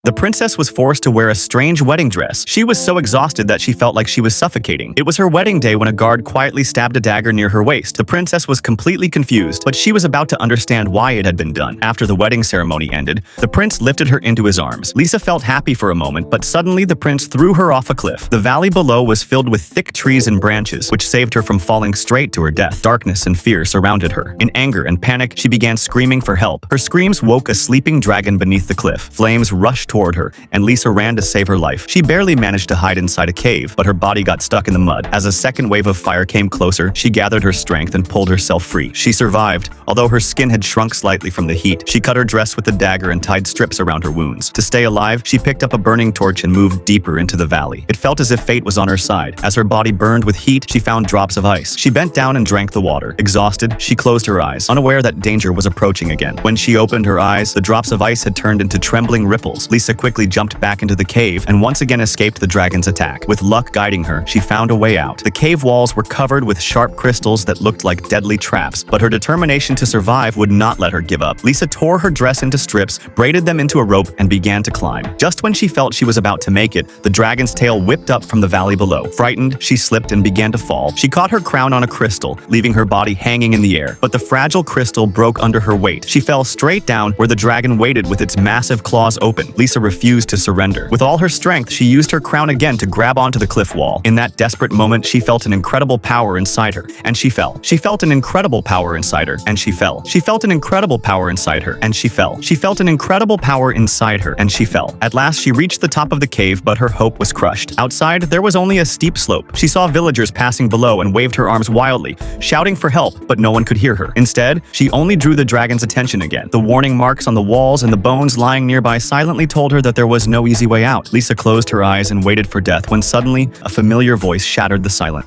The princess was forced to wear a strange wedding dress. She was so exhausted that she felt like she was suffocating. It was her wedding day when a guard quietly stabbed a dagger near her waist. The princess was completely confused, but she was about to understand why it had been done. After the wedding ceremony ended, the prince lifted her into his arms. Lisa felt happy for a moment, but suddenly the prince threw her off a cliff. The valley below was filled with thick trees and branches, which saved her from falling straight to her death. Darkness and fear surrounded her. In anger and panic, she began screaming for help. Her screams woke a sleeping dragon beneath the cliff. Flames rushed toward her, and Lisa ran to save her life. She barely managed to hide inside a cave, but her body got stuck in the mud. As a second wave of fire came closer, she gathered her strength and pulled herself free. She survived, although her skin had shrunk slightly from the heat. She cut her dress with a dagger and tied strips around her wounds. To stay alive, she picked up a burning torch and moved deeper into the valley. It felt as if fate was on her side. As her body burned with heat, she found drops of ice. She bent down and drank the water. Exhausted, she closed her eyes, unaware that danger was approaching again. When she opened her eyes, the drops of ice had turned into trembling ripples. Lisa quickly jumped back into the cave and once again escaped the dragon's attack. With luck guiding her, she found a way out. The cave walls were covered with sharp crystals that looked like deadly traps, but her determination to survive would not let her give up. Lisa tore her dress into strips, braided them into a rope, and began to climb. Just when she felt she was about to make it, the dragon's tail whipped up from the valley below. Frightened, she slipped and began to fall. She caught her crown on a crystal, leaving her body hanging in the air, but the fragile crystal broke under her weight. She fell straight down where the dragon waited with its massive claws open. Lisa refused to surrender. With all her strength, she used her crown again to grab onto the cliff wall. In that desperate moment, she felt an incredible power inside her, and she fell. She felt an incredible power inside her, and she fell. She felt an incredible power inside her, and she fell. She felt an incredible power inside her, and she fell. At last, she reached the top of the cave, but her hope was crushed. Outside, there was only a steep slope. She saw villagers passing below and waved her arms wildly, shouting for help, but no one could hear her. Instead, she only drew the dragon's attention again. The warning marks on the walls and the bones lying nearby silently told her that there was no easy way out. Lisa closed her eyes and waited for death when suddenly, a familiar voice shattered the silence.